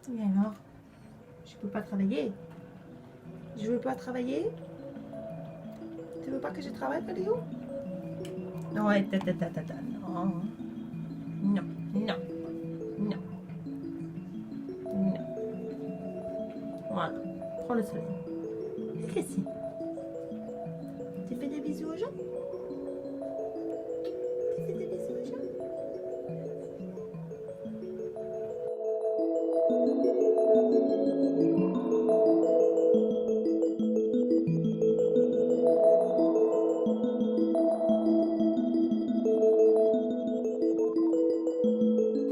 Et alors? Je peux pas travailler. Je veux pas travailler. Tu veux pas que je travaille, Caléo? Ouais, non. Non, non, non, non. Voilà. Prends le soleil. Qu'est-ce que tu fais des bisous aux gens? Tu fais des bisous aux gens?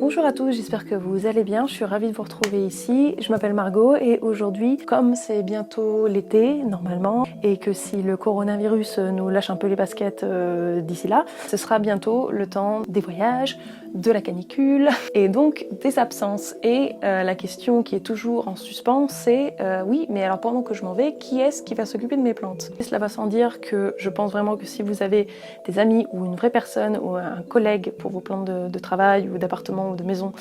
Bonjour à tous, j'espère que vous allez bien, je suis ravie de vous retrouver ici. Je m'appelle Margot et aujourd'hui, comme c'est bientôt l'été normalement et que si le coronavirus nous lâche un peu les baskets d'ici là, ce sera bientôt le temps des voyages, de la canicule et donc des absences. Et la question qui est toujours en suspens, c'est oui, mais alors pendant que je m'en vais, qui est-ce qui va s'occuper de mes plantes? Et cela va sans dire que je pense vraiment que si vous avez des amis ou une vraie personne ou un collègue pour vos plantes de travail ou d'appartement ou de maison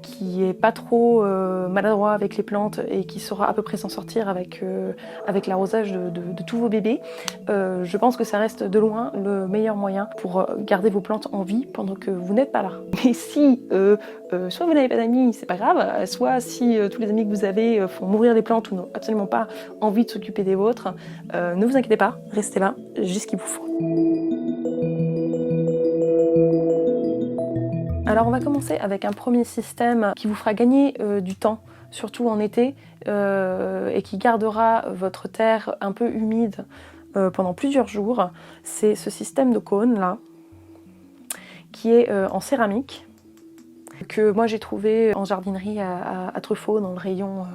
qui est pas trop maladroit avec les plantes et qui saura à peu près s'en sortir avec l'arrosage de tous vos bébés, je pense que ça reste de loin le meilleur moyen pour garder vos plantes en vie pendant que vous n'êtes pas là. Mais si soit vous n'avez pas d'amis, c'est pas grave, soit si tous les amis que vous avez font mourir les plantes ou n'ont absolument pas envie de s'occuper des vôtres, ne vous inquiétez pas, restez là, j'ai ce qu'il vous faut. Alors on va commencer avec un premier système qui vous fera gagner du temps, surtout en été, et qui gardera votre terre un peu humide pendant plusieurs jours. C'est ce système de cône là, qui est en céramique, que moi j'ai trouvé en jardinerie à Truffaut dans le rayon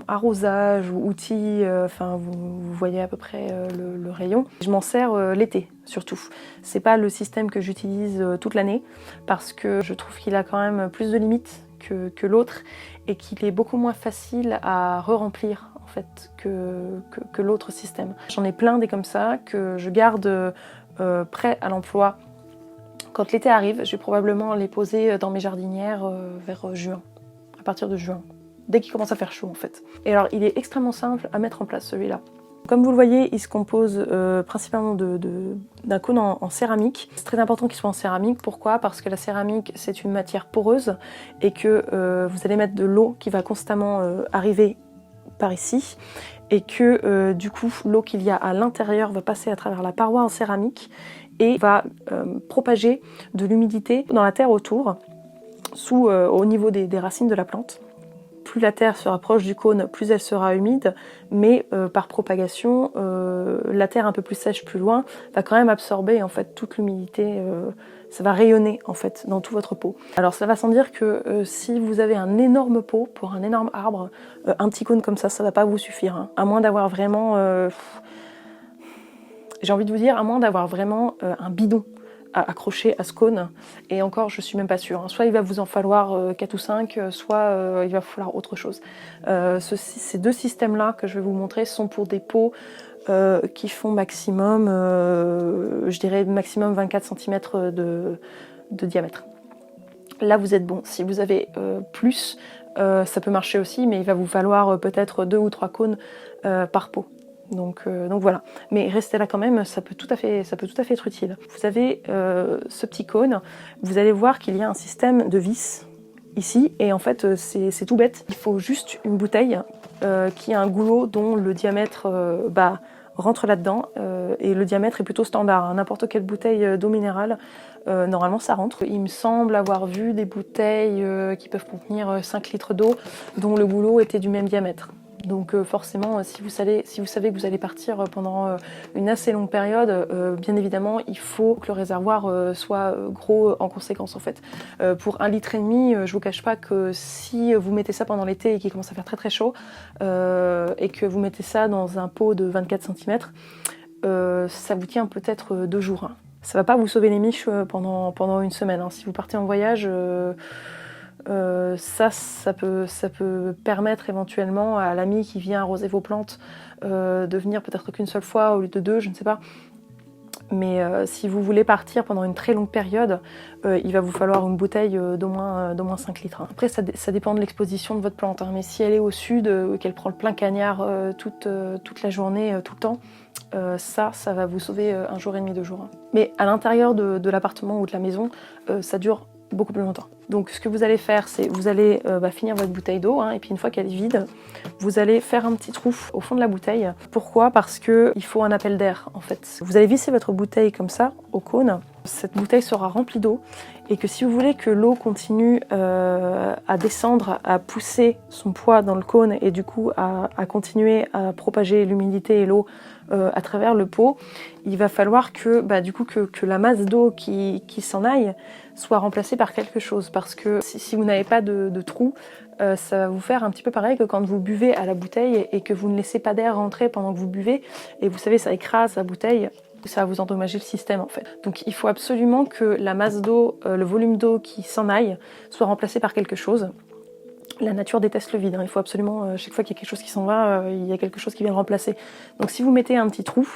arrosage ou outils, enfin vous voyez à peu près le rayon. Je m'en sers l'été surtout. C'est pas le système que j'utilise toute l'année parce que je trouve qu'il a quand même plus de limites que l'autre et qu'il est beaucoup moins facile à re-remplir en fait que l'autre système. J'en ai plein des comme ça que je garde prêts à l'emploi. Quand l'été arrive, je vais probablement les poser dans mes jardinières vers juin, à partir de juin. Dès qu'il commence à faire chaud en fait. Et alors il est extrêmement simple à mettre en place celui-là. Comme vous le voyez, il se compose principalement d'un cône en céramique. C'est très important qu'il soit en céramique. Pourquoi? Parce que la céramique c'est une matière poreuse et que vous allez mettre de l'eau qui va constamment arriver par ici et que du coup l'eau qu'il y a à l'intérieur va passer à travers la paroi en céramique et va propager de l'humidité dans la terre autour, au niveau des racines de la plante. Plus la terre se rapproche du cône, plus elle sera humide, mais par propagation, la terre un peu plus sèche plus loin va quand même absorber en fait toute l'humidité, ça va rayonner en fait dans tout votre pot. Alors ça va sans dire que si vous avez un énorme pot pour un énorme arbre, un petit cône comme ça va pas vous suffire, hein. À moins d'avoir vraiment, j'ai envie de vous dire, à moins d'avoir vraiment un bidon à accrocher à ce cône, et encore je suis même pas sûre, hein. Soit il va vous en falloir 4 ou 5, soit il va falloir autre chose. Ces deux systèmes là que je vais vous montrer sont pour des pots qui font maximum, je dirais maximum 24 cm de diamètre. Là vous êtes bon. Si vous avez plus, ça peut marcher aussi, mais il va vous falloir peut-être 2 ou 3 cônes par pot. Donc voilà, mais restez là quand même, ça peut tout à fait être utile. Vous avez ce petit cône, vous allez voir qu'il y a un système de vis ici, et en fait c'est tout bête. Il faut juste une bouteille qui a un goulot dont le diamètre rentre là-dedans, et le diamètre est plutôt standard, hein. N'importe quelle bouteille d'eau minérale, normalement ça rentre. Il me semble avoir vu des bouteilles qui peuvent contenir 5 litres d'eau dont le goulot était du même diamètre. Donc forcément, si vous savez que vous allez partir pendant une assez longue période, bien évidemment, il faut que le réservoir soit gros en conséquence en fait. Pour 1,5 litre, je vous cache pas que si vous mettez ça pendant l'été et qu'il commence à faire très très chaud, et que vous mettez ça dans un pot de 24 cm, ça vous tient peut-être 2 jours, hein. Ça va pas vous sauver les miches pendant une semaine, hein. Si vous partez en voyage, ça peut permettre éventuellement à l'ami qui vient arroser vos plantes de venir peut-être qu'une seule fois au lieu de 2, je ne sais pas. Mais si vous voulez partir pendant une très longue période, il va vous falloir une bouteille d'au moins 5 litres. Après, ça dépend de l'exposition de votre plante, hein. Mais si elle est au sud, qu'elle prend le plein cagnard toute la journée, tout le temps, ça va vous sauver 1 jour et demi, 2 jours. Mais à l'intérieur de l'appartement ou de la maison, ça dure beaucoup plus longtemps. Donc ce que vous allez faire, c'est vous allez finir votre bouteille d'eau, hein, et puis une fois qu'elle est vide, vous allez faire un petit trou au fond de la bouteille. Pourquoi? Parce qu'il faut un appel d'air en fait. Vous allez visser votre bouteille comme ça au cône. Cette bouteille sera remplie d'eau et que si vous voulez que l'eau continue à descendre, à pousser son poids dans le cône et du coup à continuer à propager l'humidité et l'eau à travers le pot, il va falloir que la masse d'eau qui s'en aille soit remplacée par quelque chose. Parce que si vous n'avez pas de trou, ça va vous faire un petit peu pareil que quand vous buvez à la bouteille et que vous ne laissez pas d'air rentrer pendant que vous buvez. Et vous savez, ça écrase la bouteille. Ça va vous endommager le système en fait. Donc il faut absolument que la masse d'eau, le volume d'eau qui s'en aille, soit remplacé par quelque chose. La nature déteste le vide, hein. Il faut absolument, chaque fois qu'il y a quelque chose qui s'en va, il y a quelque chose qui vient le remplacer. Donc si vous mettez un petit trou,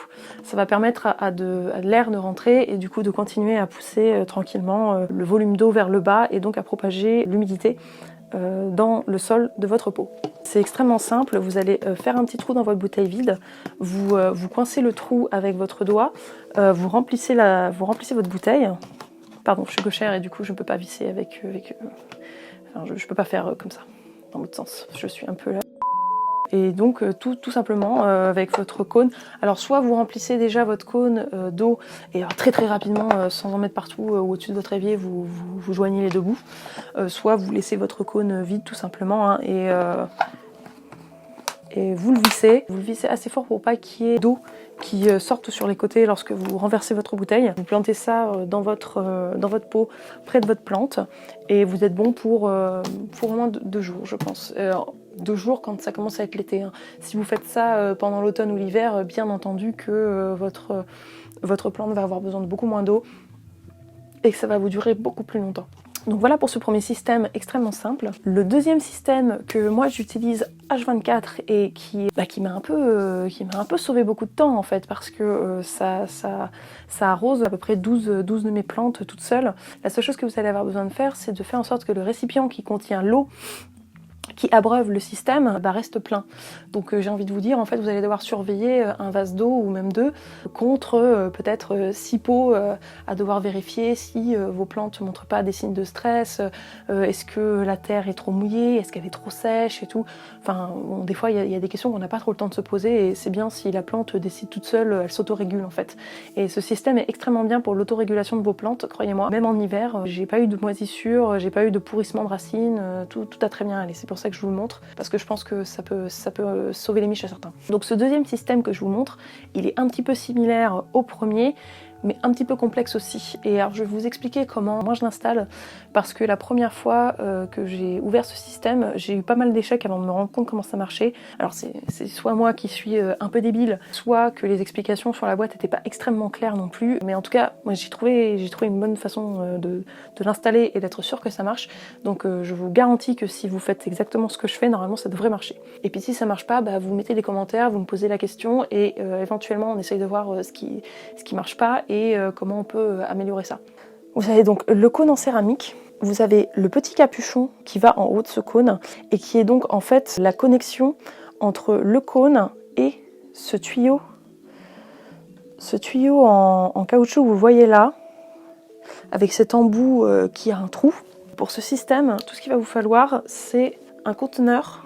ça va permettre à de l'air de rentrer et du coup de continuer à pousser tranquillement le volume d'eau vers le bas et donc à propager l'humidité dans le sol de votre pot. C'est extrêmement simple, vous allez faire un petit trou dans votre bouteille vide, vous coincez le trou avec votre doigt, vous remplissez votre bouteille. Pardon, je suis gauchère et du coup je ne peux pas visser enfin, je ne peux pas faire comme ça, dans l'autre sens, je suis un peu là. Et donc tout simplement avec votre cône, alors soit vous remplissez déjà votre cône d'eau et alors, très très rapidement sans en mettre partout ou au-dessus de votre évier vous joignez les deux bouts, soit vous laissez votre cône vide tout simplement, hein, et vous le vissez assez fort pour pas qu'il y ait d'eau qui sorte sur les côtés lorsque vous renversez votre bouteille. Vous plantez ça dans votre pot près de votre plante et vous êtes bon pour au moins 2 jours je pense. 2 jours quand ça commence à être l'été, hein. Si vous faites ça pendant l'automne ou l'hiver, bien entendu que votre plante va avoir besoin de beaucoup moins d'eau et que ça va vous durer beaucoup plus longtemps. Donc voilà pour ce premier système extrêmement simple. Le deuxième système que moi j'utilise H24 et qui m'a un peu sauvé beaucoup de temps en fait, parce que ça arrose à peu près 12 de mes plantes toutes seules. La seule chose que vous allez avoir besoin de faire, c'est de faire en sorte que le récipient qui contient l'eau qui abreuve le système reste plein. Donc j'ai envie de vous dire, en fait vous allez devoir surveiller un vase d'eau ou même 2 contre peut-être 6 pots à devoir vérifier si vos plantes ne montrent pas des signes de stress, est-ce que la terre est trop mouillée, est-ce qu'elle est trop sèche et tout. Enfin bon, des fois il y a des questions qu'on n'a pas trop le temps de se poser et c'est bien si la plante décide toute seule, elle s'autorégule en fait. Et ce système est extrêmement bien pour l'autorégulation de vos plantes, croyez-moi. Même en hiver, j'ai pas eu de moisissure, j'ai pas eu de pourrissement de racines, tout a très bien allé. C'est pour ça que je vous le montre, parce que je pense que ça peut sauver les miches à certains. Donc ce deuxième système que je vous montre, il est un petit peu similaire au premier, mais un petit peu complexe aussi. Et alors je vais vous expliquer comment moi je l'installe, parce que la première fois que j'ai ouvert ce système, j'ai eu pas mal d'échecs avant de me rendre compte comment ça marchait. Alors c'est soit moi qui suis un peu débile, soit que les explications sur la boîte n'étaient pas extrêmement claires non plus, mais en tout cas moi j'ai trouvé une bonne façon de l'installer et d'être sûr que ça marche. Donc je vous garantis que si vous faites exactement ce que je fais, normalement ça devrait marcher. Et puis si ça marche pas, vous mettez des commentaires, vous me posez la question et éventuellement on essaye de voir ce qui marche pas et comment on peut améliorer ça. Vous avez donc le cône en céramique, vous avez le petit capuchon qui va en haut de ce cône et qui est donc en fait la connexion entre le cône et ce tuyau en caoutchouc que vous voyez là, avec cet embout qui a un trou. Pour ce système, tout ce qu'il va vous falloir, c'est un conteneur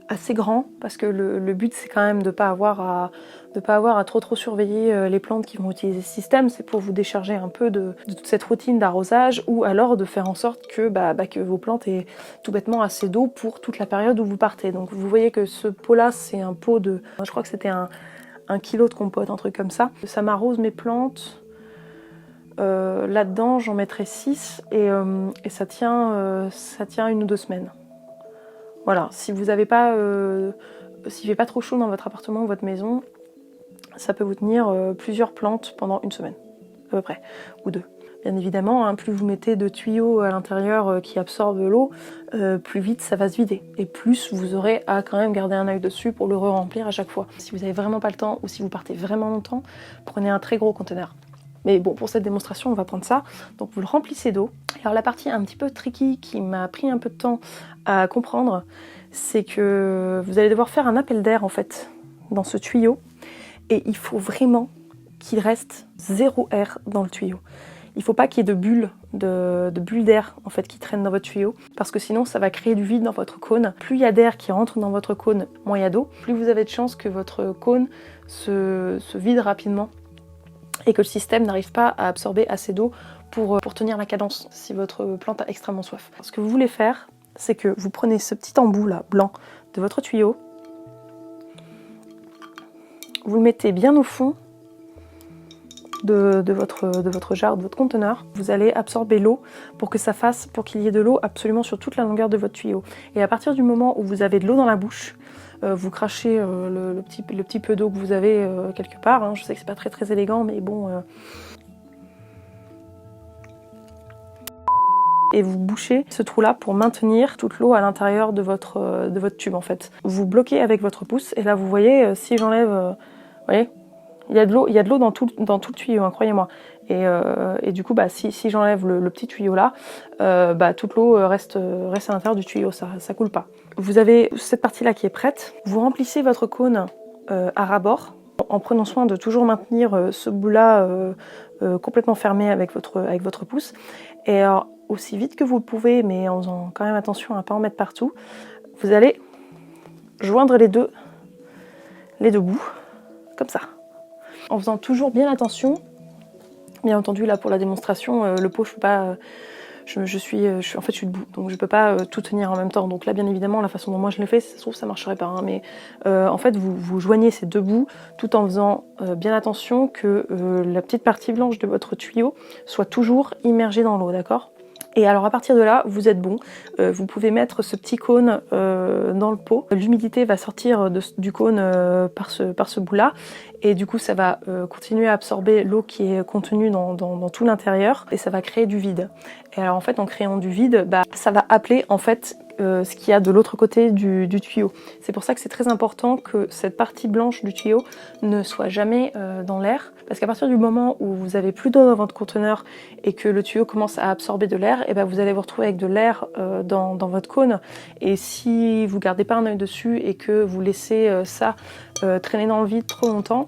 assez grand, parce que le but c'est quand même de pas avoir à trop surveiller les plantes qui vont utiliser ce système. C'est pour vous décharger un peu de toute cette routine d'arrosage, ou alors de faire en sorte que vos plantes aient tout bêtement assez d'eau pour toute la période où vous partez. Donc vous voyez que ce pot là, c'est un pot de, je crois que c'était un kilo de compote, un truc comme ça. Ça m'arrose mes plantes. Là-dedans j'en mettrai 6 et ça tient 1 ou 2 semaines. Voilà, si vous n'avez pas, s'il fait pas trop chaud dans votre appartement ou votre maison, ça peut vous tenir plusieurs plantes pendant 1 semaine, à peu près, ou 2. Bien évidemment, hein, plus vous mettez de tuyaux à l'intérieur qui absorbent l'eau, plus vite ça va se vider. Et plus vous aurez à quand même garder un œil dessus pour le re-remplir à chaque fois. Si vous n'avez vraiment pas le temps ou si vous partez vraiment longtemps, prenez un très gros conteneur. Mais bon, pour cette démonstration, on va prendre ça. Donc vous le remplissez d'eau. Alors la partie un petit peu tricky qui m'a pris un peu de temps à comprendre, c'est que vous allez devoir faire un appel d'air en fait dans ce tuyau. Et il faut vraiment qu'il reste 0 air dans le tuyau. Il ne faut pas qu'il y ait de bulles d'air en fait qui traînent dans votre tuyau, parce que sinon ça va créer du vide dans votre cône. Plus il y a d'air qui rentre dans votre cône, moins il y a d'eau. Plus vous avez de chances que votre cône se vide rapidement et que le système n'arrive pas à absorber assez d'eau pour tenir la cadence si votre plante a extrêmement soif. Ce que vous voulez faire, c'est que vous prenez ce petit embout là, blanc, de votre tuyau, vous le mettez bien au fond de votre jarre, de votre conteneur. Vous allez absorber l'eau pour qu'il y ait de l'eau absolument sur toute la longueur de votre tuyau. Et à partir du moment où vous avez de l'eau dans la bouche, vous crachez le petit peu d'eau que vous avez quelque part. Hein. Je sais que c'est pas très élégant, mais bon. Et vous bouchez ce trou-là pour maintenir toute l'eau à l'intérieur de votre tube en fait. Vous bloquez avec votre pouce et là vous voyez, si j'enlève, vous voyez, il y a de l'eau dans tout le tuyau, hein, croyez-moi. Et du coup, bah, si j'enlève le petit tuyau là, bah, toute l'eau reste à l'intérieur du tuyau, ça coule pas. Vous avez cette partie-là qui est prête. Vous remplissez votre cône à ras-bord en prenant soin de toujours maintenir ce bout-là complètement fermé avec votre pouce. Et alors, aussi vite que vous le pouvez, mais en faisant quand même attention à ne pas en mettre partout, vous allez joindre les deux bouts, comme ça. En faisant toujours bien attention. Bien entendu, là pour la démonstration, le pot, je peux pas, je suis debout, donc je peux pas tout tenir en même temps. Donc là, bien évidemment, la façon dont moi je le fais, ça se trouve, ça marcherait pas. Hein, mais en fait, vous joignez ces deux bouts tout en faisant bien attention que la petite partie blanche de votre tuyau soit toujours immergée dans l'eau, d'accord ? Et alors à partir de là, vous êtes bon. Vous pouvez mettre ce petit cône dans le pot. L'humidité va sortir du cône par ce bout-là. Et du coup, ça va continuer à absorber l'eau qui est contenue dans tout l'intérieur. Et ça va créer du vide. Et alors en fait, en créant du vide, bah, ça va appeler en fait ce qu'il y a de l'autre côté du tuyau. C'est pour ça que c'est très important que cette partie blanche du tuyau ne soit jamais dans l'air. Parce qu'à partir du moment où vous avez plus d'eau dans votre conteneur et que le tuyau commence à absorber de l'air, et ben vous allez vous retrouver avec de l'air dans votre cône. Et si vous gardez pas un œil dessus et que vous laissez ça traîner dans le vide trop longtemps,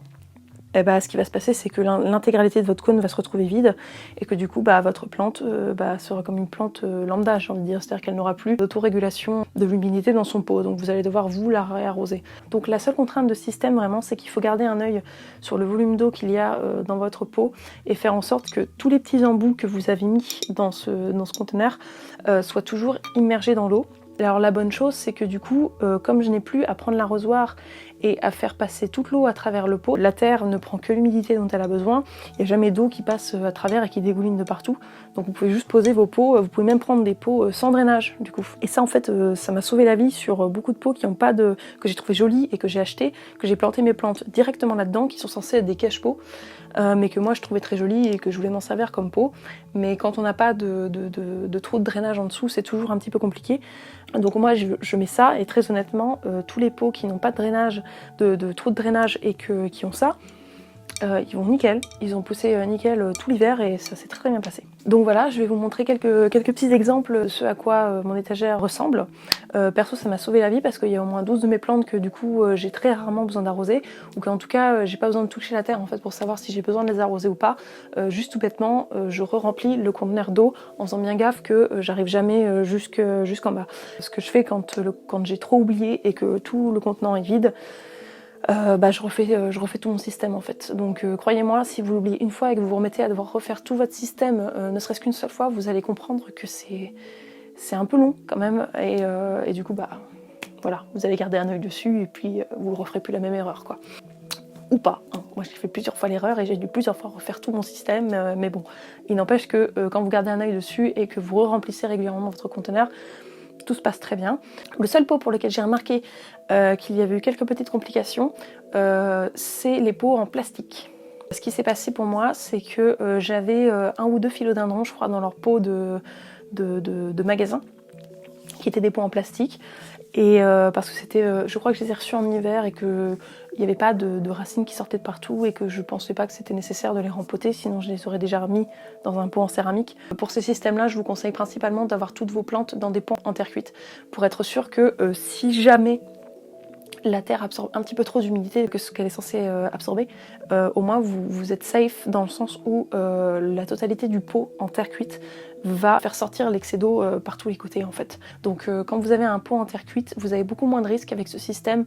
et bah, ce qui va se passer, c'est que l'intégralité de votre cône va se retrouver vide et que du coup, bah, votre plante sera comme une plante lambda, j'ai envie de dire. C'est-à-dire qu'elle n'aura plus d'autorégulation de l'humidité dans son pot. Donc vous allez devoir vous la réarroser. Donc la seule contrainte de système vraiment, c'est qu'il faut garder un œil sur le volume d'eau qu'il y a dans votre pot et faire en sorte que tous les petits embouts que vous avez mis dans ce conteneur soient toujours immergés dans l'eau. Alors la bonne chose, c'est que du coup, comme je n'ai plus à prendre l'arrosoir et à faire passer toute l'eau à travers le pot, la terre ne prend que l'humidité dont elle a besoin, il n'y a jamais d'eau qui passe à travers et qui dégouline de partout, donc vous pouvez juste poser vos pots, vous pouvez même prendre des pots sans drainage du coup. Et ça en fait, ça m'a sauvé la vie sur beaucoup de pots qui ont pas que j'ai trouvé jolis et que j'ai acheté, que j'ai planté mes plantes directement là-dedans, qui sont censés être des cache-pots, mais que moi je trouvais très jolis et que je voulais m'en servir comme pot. Mais quand on n'a pas de trou de drainage en dessous, c'est toujours un petit peu compliqué. Donc moi je mets ça, et très honnêtement, tous les pots qui n'ont pas de drainage, de trou de drainage et qui ont ça, ils vont nickel, ils ont poussé nickel tout l'hiver et ça s'est très bien passé. Donc voilà, je vais vous montrer quelques petits exemples de ce à quoi mon étagère ressemble. Perso, ça m'a sauvé la vie parce qu'il y a au moins 12 de mes plantes que du coup j'ai très rarement besoin d'arroser, ou qu'en tout cas j'ai pas besoin de toucher la terre en fait pour savoir si j'ai besoin de les arroser ou pas. Juste tout bêtement, je re-remplis le conteneur d'eau en faisant bien gaffe que j'arrive jamais jusqu'en bas. Ce que je fais quand j'ai trop oublié et que tout le contenant est vide, je refais tout mon système en fait. Donc croyez-moi, si vous l'oubliez une fois et que vous vous remettez à devoir refaire tout votre système, ne serait-ce qu'une seule fois, vous allez comprendre que c'est un peu long quand même, et du coup voilà, vous allez garder un œil dessus et puis vous ne referez plus la même erreur quoi. Ou pas, hein. Moi j'ai fait plusieurs fois l'erreur et j'ai dû plusieurs fois refaire tout mon système, mais bon, il n'empêche que quand vous gardez un œil dessus et que vous remplissez régulièrement votre conteneur, tout se passe très bien. Le seul pot pour lequel j'ai remarqué qu'il y avait eu quelques petites complications, c'est les pots en plastique. Ce qui s'est passé pour moi, c'est que j'avais 1 ou 2 philodendrons, je crois, dans leur pot de magasin, qui étaient des pots en plastique. Et parce que c'était, je crois que je les ai reçus en hiver et qu'il n'y avait pas de racines qui sortaient de partout et que je pensais pas que c'était nécessaire de les rempoter, sinon je les aurais déjà remis dans un pot en céramique. Pour ce système-là, je vous conseille principalement d'avoir toutes vos plantes dans des pots en terre cuite pour être sûr que si jamais la terre absorbe un petit peu trop d'humidité que ce qu'elle est censée absorber, au moins vous êtes safe dans le sens où la totalité du pot en terre cuite va faire sortir l'excès d'eau par tous les côtés en fait. Donc quand vous avez un pot en terre cuite, vous avez beaucoup moins de risques avec ce système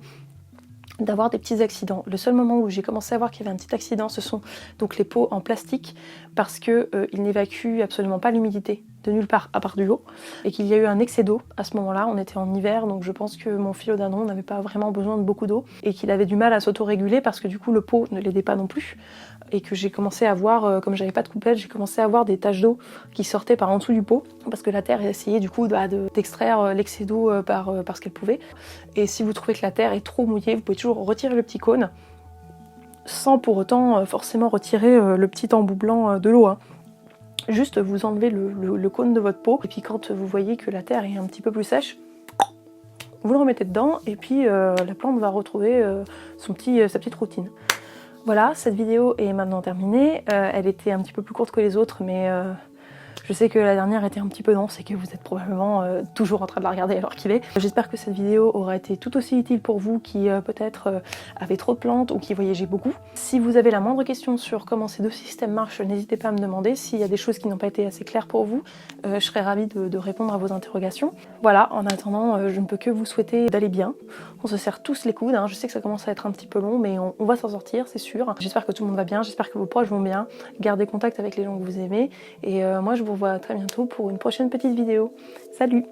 d'avoir des petits accidents. Le seul moment où j'ai commencé à voir qu'il y avait un petit accident, ce sont donc les pots en plastique, parce que ils n'évacuent absolument pas l'humidité de nulle part à part du haut, et qu'il y a eu un excès d'eau à ce moment-là. On était en hiver, donc je pense que mon philodendron n'avait pas vraiment besoin de beaucoup d'eau, et qu'il avait du mal à s'autoréguler parce que du coup le pot ne l'aidait pas non plus, et que j'ai commencé à voir, comme j'avais pas de coupelle, j'ai commencé à voir des taches d'eau qui sortaient par en dessous du pot, parce que la terre essayait du coup d'extraire l'excès d'eau par ce qu'elle pouvait. Et si vous trouvez que la terre est trop mouillée, vous pouvez toujours retirer le petit cône, sans pour autant forcément retirer le petit embout blanc de l'eau, hein. Juste vous enlevez le cône de votre pot, et puis quand vous voyez que la terre est un petit peu plus sèche, vous le remettez dedans, et puis la plante va retrouver sa petite routine. Voilà, cette vidéo est maintenant terminée. Elle était un petit peu plus courte que les autres, mais je sais que la dernière était un petit peu dense et que vous êtes probablement toujours en train de la regarder alors qu'il est. J'espère que cette vidéo aura été tout aussi utile pour vous qui peut-être avez trop de plantes ou qui voyagez beaucoup. Si vous avez la moindre question sur comment ces deux systèmes marchent, n'hésitez pas à me demander. S'il y a des choses qui n'ont pas été assez claires pour vous, je serais ravie de répondre à vos interrogations. Voilà, en attendant, je ne peux que vous souhaiter d'aller bien. On se serre tous les coudes, hein. Je sais que ça commence à être un petit peu long, mais on va s'en sortir, c'est sûr. J'espère que tout le monde va bien, j'espère que vos proches vont bien. Gardez contact avec les gens que vous aimez. Et moi, je vous revois très bientôt pour une prochaine petite vidéo. Salut!